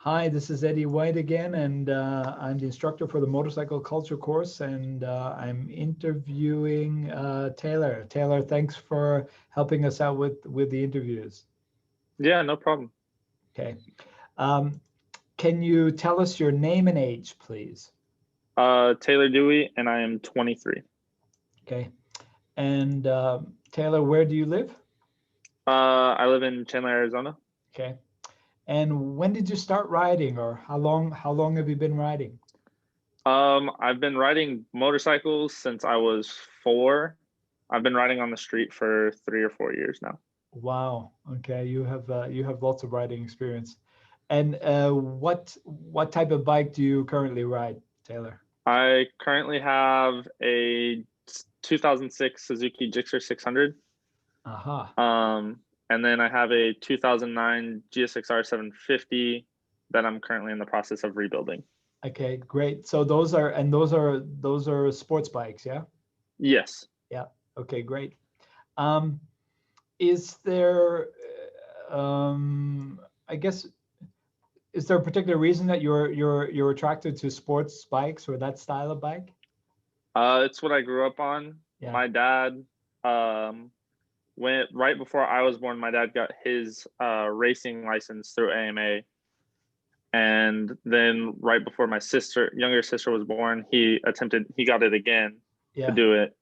Hi, this is Eddie White again, and I'm the instructor for the motorcycle culture course, and I'm interviewing Taylor. Taylor, thanks for helping us out with the interviews. Yeah, no problem. Okay. Um, can you tell us your name and age, please? Taylor Dewey, and I am 23. Okay. And Taylor, where do you live? I live in Chandler, Arizona. Okay. And when did you start riding, or how long have you been riding? I've been riding motorcycles since I was 4. I've been riding on the street for 3 or 4 years now. Wow. Okay, you have lots of riding experience. And what type of bike do you currently ride, Taylor? I currently have a 2006 Suzuki Gixxer 600. Aha. And then I have a 2009 GSXR 750 that I'm currently in the process of rebuilding. Okay, great. So those are sports bikes, yeah? Yes. Yeah. Okay, great. Um, is there I guess is there a particular reason that you're attracted to sports bikes or that style of bike? It's what I grew up on. Yeah. My dad, um, when right before I was born, my dad got his racing license through AMA, and then right before my younger sister, was born, he got it again to Yeah. do it,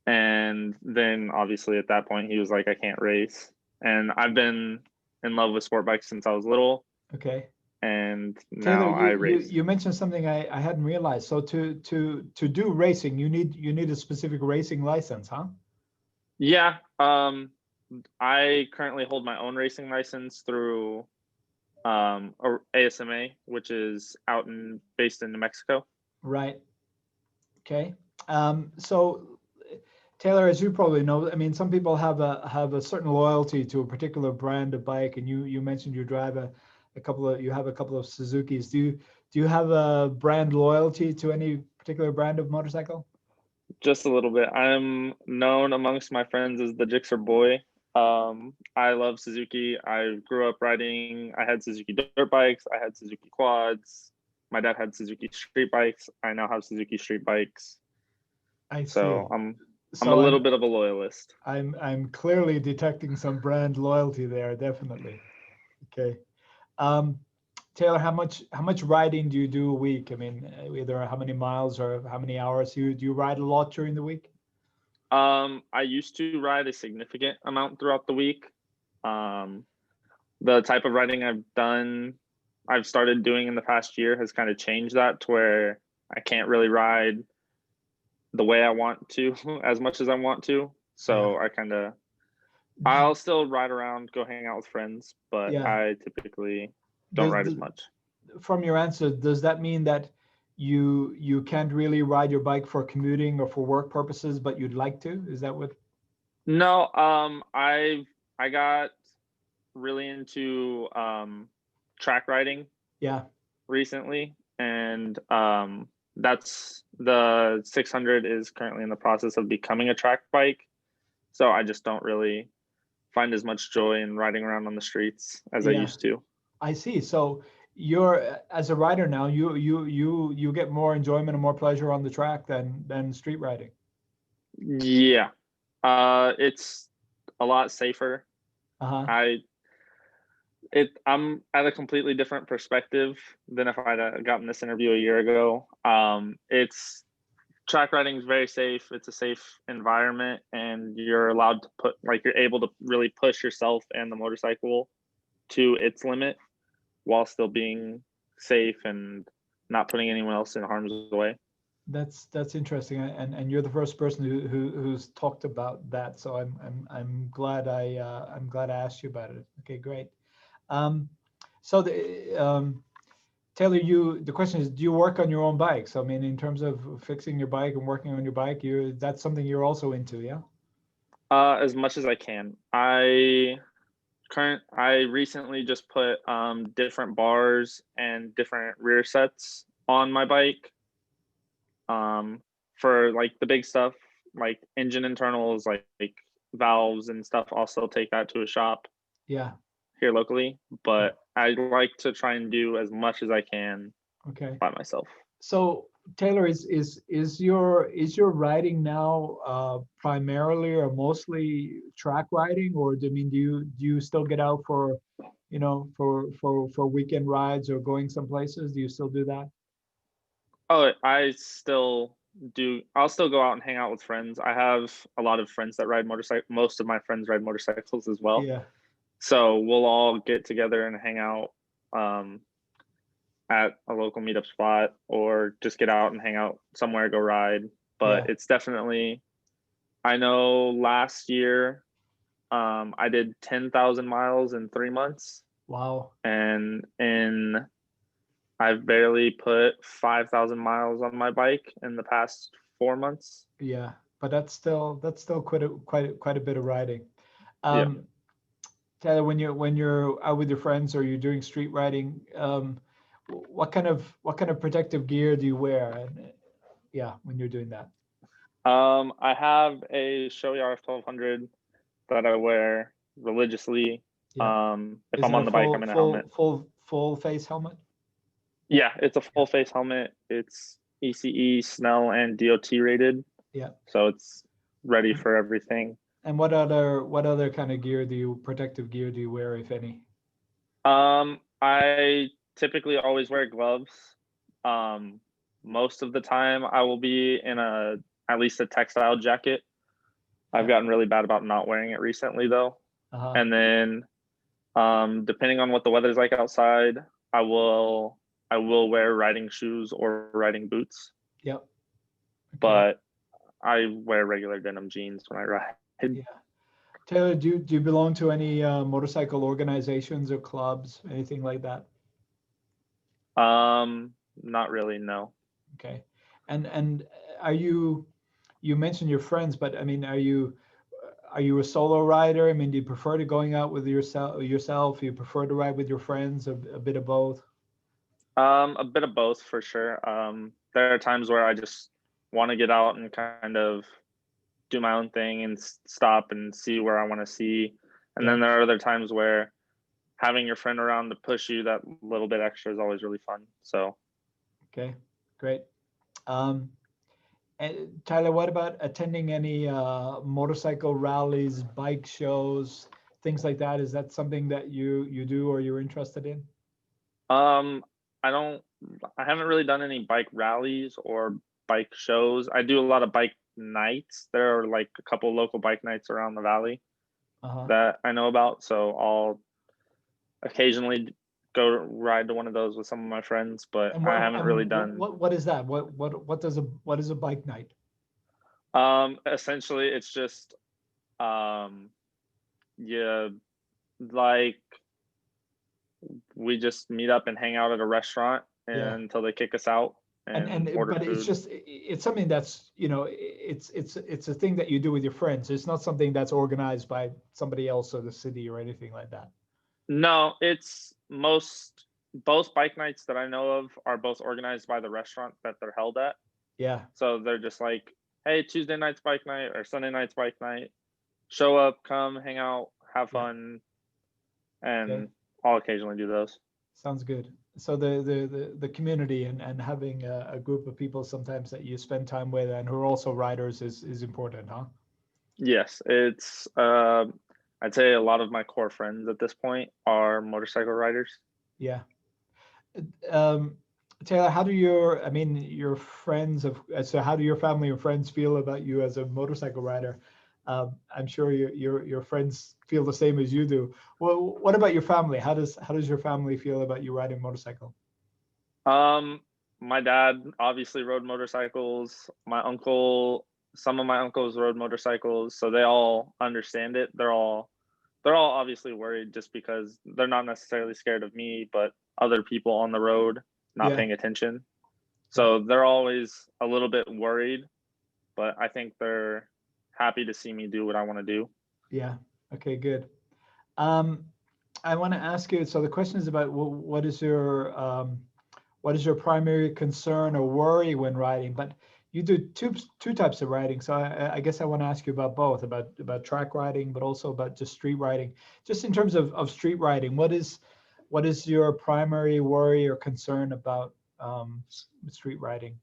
and then obviously at that point he was like, I can't race, and I've been in love with sport bikes since I was little, Okay. and Taylor, now I you race. you mentioned something I hadn't realized. So to do racing, you need a specific racing license, huh? Yeah, I currently hold my own racing license through or ASMA, which is based in New Mexico. Right. Okay. So Taylor, as you probably know, I mean, some people have a certain loyalty to a particular brand of bike, and you mentioned you drive you have a couple of Suzukis. Do you have a brand loyalty to any particular brand of motorcycle? Just a little bit. I'm known amongst my friends as the Gixxer boy. I love Suzuki. I grew up riding. I had Suzuki dirt bikes. I had Suzuki quads. My dad had Suzuki street bikes. I now have Suzuki street bikes. I So see. I'm a So little I'm bit of a loyalist. I'm clearly detecting some brand loyalty there, definitely. Okay. Um, Taylor, how much riding do you do a week? I mean, either how many miles or how many hours? Do you ride a lot during the week? I used to ride a significant amount throughout the week. Um, the type of riding I've started doing in the past year has kind of changed that to where I can't really ride the way I want to as much as I want to. Yeah. So I'll still ride around, go hang out with friends, but Yeah. I typically don't Does, ride as does much. from your answer, does that mean that you can't really ride your bike for commuting or for work purposes, but you'd like to? Is that what? No, I got really into track riding Yeah. recently, and that's the 600 is currently in the process of becoming a track bike. So I just don't really find as much joy in riding around on the streets as I Yeah. used to. I see. So you're as a rider now, you get more enjoyment and more pleasure on the track than street riding. Yeah, it's a lot safer. Uh-huh. I I'm at a completely different perspective than if I'd gotten this interview a year ago. It's track riding is very safe. It's a safe environment, and you're allowed to you're able to really push yourself and the motorcycle to its limit while still being safe and not putting anyone else in harm's way. That's interesting, and you're the first person who's talked about that. So I'm glad I'm glad I asked you about it. Okay, great. Um, so Taylor, the question is, do you work on your own bike? So I mean, in terms of fixing your bike and working on your bike, that's something you're also into, yeah? As much as I can. I recently just put different bars and different rear sets on my bike. For like the big stuff, like engine internals, like valves and stuff. I'll still take that to a shop Yeah, here locally. yeah, But I like to try and do as much as I can Okay. by myself. So Taylor, is your riding now primarily or mostly track riding, or do you still get out for, for weekend rides or going some places? Do you still do that? Oh, I still do. I'll still go out and hang out with friends. I have a lot of friends that ride motorcycle. Most of my friends ride motorcycles as well. Yeah. So we'll all get together and hang out um, at a local meetup spot or just get out and hang out somewhere, go ride. Yeah. But it's definitely, I know last year I did 10,000 miles in 3 months. Wow. And I've barely put 5,000 miles on my bike in the past 4 months. Yeah. But that's still quite a bit of riding. Yeah. Um, Taylor, when you're out with your friends or you're doing street riding, what kind of protective gear do you wear? And yeah, when you're doing that. I have a Shoei RF 1200 that I wear religiously. Yeah. If Is I'm it on a the bike, I'm full in a helmet. full full full face helmet? Yeah, it's a Yeah. full face helmet. It's ECE, Snell, and DOT rated, Yeah. so it's ready for everything. And what other kind of protective gear do you wear, if any? I typically always wear gloves. Um, Most of the time, I will be in at least a textile jacket. I've Yeah. gotten really bad about not wearing it recently, though. Uh-huh. And then, depending on what the weather's like outside, I will wear riding shoes or riding boots. Yep. Okay. But I wear regular denim jeans when I ride. Yeah. Taylor, do you belong to any motorcycle organizations or clubs, anything like that? Not really, no. Okay. And are you mentioned your friends, but I mean, are you a solo rider? I mean, do you prefer to going out with yourself? You prefer to ride with your friends, a bit of both? A bit of both for sure. There are times where I just want to get out and kind of do my own thing and stop and see where I want to see. And Yeah. then there are other times where having your friend around to push you that little bit extra is always really fun. So, Okay. Great. Um, And Tyler, what about attending any motorcycle rallies, bike shows, things like that? Is that something that you do or you're interested in? um, I don't, I haven't really done any bike rallies or bike shows. I do a lot of bike nights. There are like a couple local bike nights around the valley Uh-huh. that I know about. So I'll occasionally go ride to one of those with some of my friends, but And I what haven't and really what done. what, what is that? What is a bike night? Essentially, it's just yeah, like we just meet up and hang out at a restaurant Yeah. until they kick us out and order But it's food. just it's something that's it's a thing that you do with your friends. It's not something that's organized by somebody else or the city or anything like that. No, it's both bike nights that I know of are both organized by the restaurant that they're held at. Yeah. So they're just like, hey, Tuesday night's bike night or Sunday night's bike night. Show up, come, hang out, have Yeah. fun, Okay. and I'll occasionally do those. Sounds good. So the community and having a group of people sometimes that you spend time with and who are also riders is important, huh? Yes, it's I'd say a lot of my core friends at this point are motorcycle riders. Yeah. Um, Taylor, your friends so how do your family and friends feel about you as a motorcycle rider? I'm sure your friends feel the same as you do. Well, what about your family? How does your family feel about you riding motorcycle? Um, my dad obviously rode motorcycles. Some of my uncles rode motorcycles, so they all understand it. They're all obviously worried just because they're not necessarily scared of me, but other people on the road not Yeah, paying attention. yeah, So they're always a little bit worried, but I think they're happy to see me do what I want to do. yeah. Okay, good. Um, I want to ask you. So the question is about what is your primary concern or worry when riding? But you do two types of riding. So I guess I want to ask you about both, about track riding, but also about just street riding. Just in terms of street riding, what is your primary worry or concern about street riding?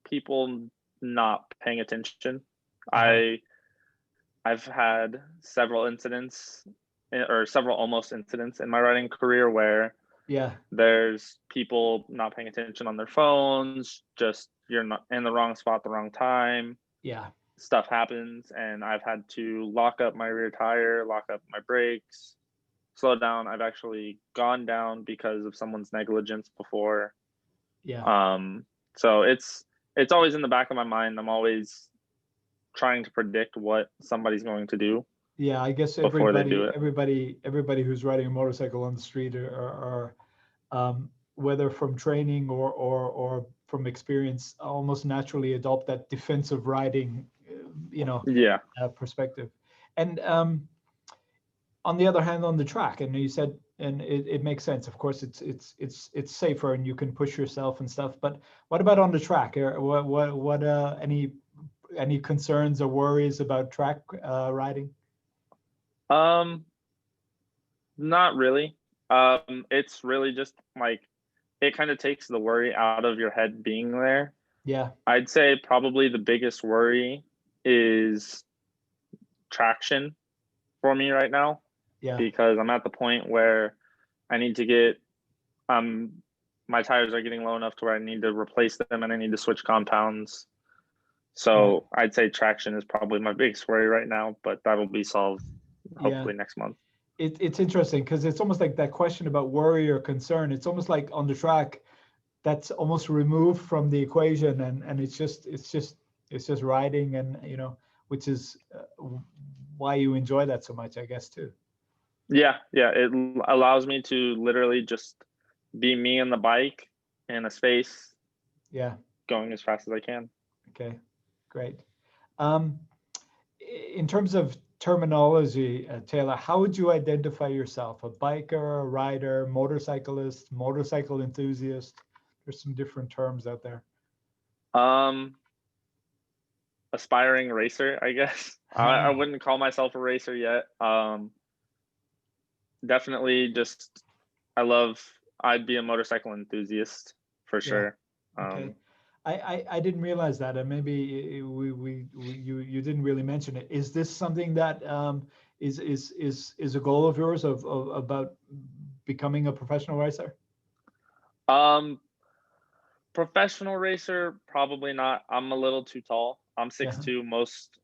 People not paying attention. Uh-huh. I've had several incidents or several almost incidents in my riding career where Yeah, there's people not paying attention on their phones, just you're not in the wrong spot at the wrong time. yeah, Stuff happens, and I've had to lock up my rear tire, lock up my brakes, slow down. I've actually gone down because of someone's negligence before. yeah, Um, so it's always in the back of my mind. I'm always trying to predict what somebody's going to do yeah. I guess before they do it. everybody who's riding a motorcycle on the street are whether from training or from experience, almost naturally adopt that defensive riding, Yeah. perspective. And on the other hand, on the track, and you said, and it makes sense. Of course, it's safer and you can push yourself and stuff. But what about on the track? What any concerns or worries about track riding? Um, Not really. It's really just like it kind of takes the worry out of your head being there. Yeah, I'd say probably the biggest worry is traction for me right now yeah, because I'm at the point where I need to get um my tires are getting low enough to where I need to replace them and I need to switch compounds. yeah, So I'd say traction is probably my biggest worry right now, but that'll be solved yeah. hopefully next month. It's interesting because it's almost like that question about worry or concern. It's almost like on the track, that's almost removed from the equation, and it's just riding, and which is why you enjoy that so much, I guess, too. Yeah, yeah, it allows me to literally just be me and the bike in a space Yeah. going as fast as I can. Okay. Great. Um, in terms of terminology, Taylor, how would you identify yourself? A biker, a rider, motorcyclist, motorcycle enthusiast? There's some different terms out there. Um, Aspiring racer, I guess. I wouldn't call myself a racer yet. Definitely just I'd be a motorcycle enthusiast for Yeah. sure. Okay. I didn't realize that, and maybe you didn't really mention it. Is this something that is a goal of yours of about becoming a professional racer? Um, Professional racer, probably not. I'm a little too tall. I'm Yeah, 6'2". Most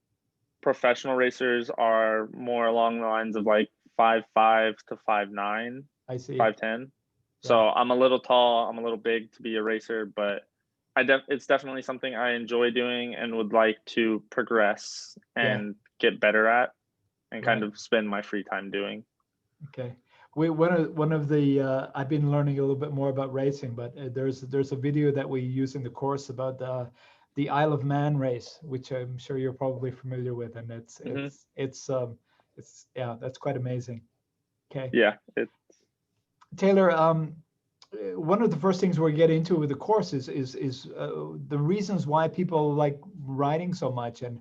professional racers are more along the lines of like 5'5" to 5'9", I see. 5'10". Yeah, So I'm a little tall, I'm a little big to be a racer, but it's definitely something I enjoy doing and would like to progress yeah, and get better at and kind right. of spend my free time doing. Okay. One of the I've been learning a little bit more about racing, but there's a video that we use in the course about the Isle of Man race, which I'm sure you're probably familiar with, and it's Hmm. it's it's um it's yeah, that's quite amazing. Okay. Yeah, Taylor, one of the first things we get into with the course is the reasons why people like riding so much, and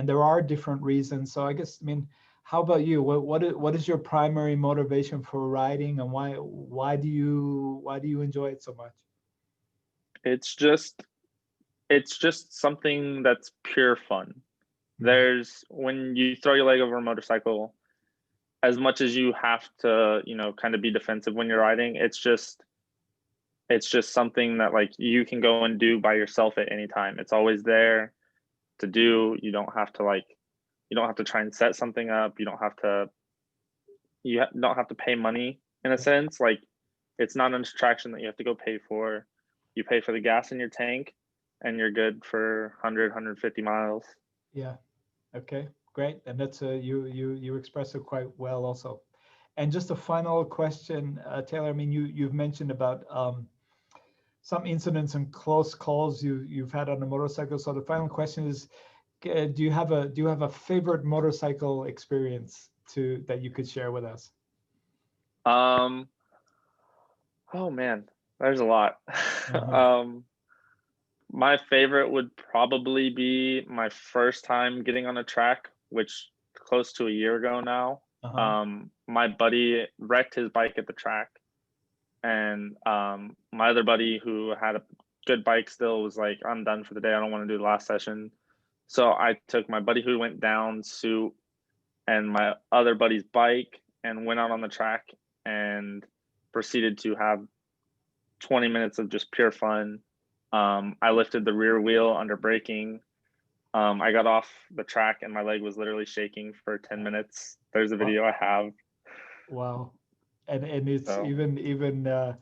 there are different reasons. So I guess, I mean, how about you? What is your primary motivation for riding, and why do you enjoy it so much? it's just it's just something that's pure fun. Mhm. There's when you throw your leg over a motorcycle, as much as you have to, kind of be defensive when you're riding, it's just something that like you can go and do by yourself at any time. It's always there to do. You don't have to try and set something up. Don't have to pay money in a Yeah, sense. Like it's not an attraction that you have to go pay for. You pay for the gas in your tank and you're good for 100 miles. yeah. Okay, great. And that's you express it quite well also. And just a final question, Taylor. I mean, you've mentioned about some incidents and close calls you've had on a motorcycle. So the final question is, do you have a favorite motorcycle experience that you could share with us? Um, oh man, there's a lot. Uh-huh. um, my favorite would probably be my first time getting on a track, which close to a year ago now. My buddy wrecked his bike at the track, and my other buddy who had a good bike still was like, I'm done for the day. I don't want to do the last session. So I took my buddy who went down suit and my other buddy's bike and went out on the track and proceeded to have 20 minutes of just pure fun. I lifted the rear wheel under braking. I got off the track and my leg was literally shaking for 10 minutes. There's a video I have. Wow. And it's So, even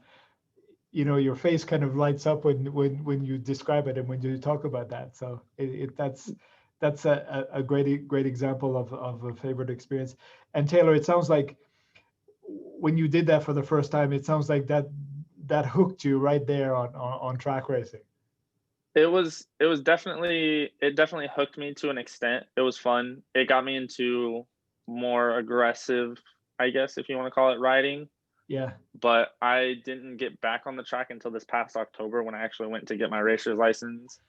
you know, your face kind of lights up when you describe it and when you talk about that. So that's a great example of a favorite experience. And Taylor, it sounds like when you did that for the first time, it sounds like that hooked you right there on track racing. it definitely hooked me to an extent. It was fun. It got me into more aggressive, I guess, if you want to call it, riding. Yeah. But I didn't get back on the track until this past October when I actually went to get my racer's license,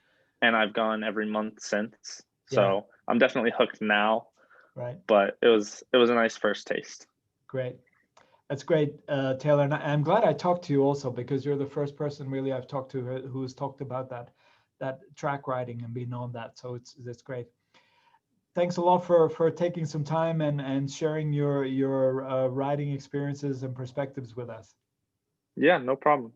and I've gone every month since. So Yeah. I'm definitely hooked now. Right. But it was a nice first taste. Great. That's great, Taylor. And I'm glad I talked to you also, because you're the first person really I've talked to who's talked about that track riding and being on that. So it's great. Thanks a lot for taking some time and sharing your riding experiences and perspectives with us. Yeah, no problem.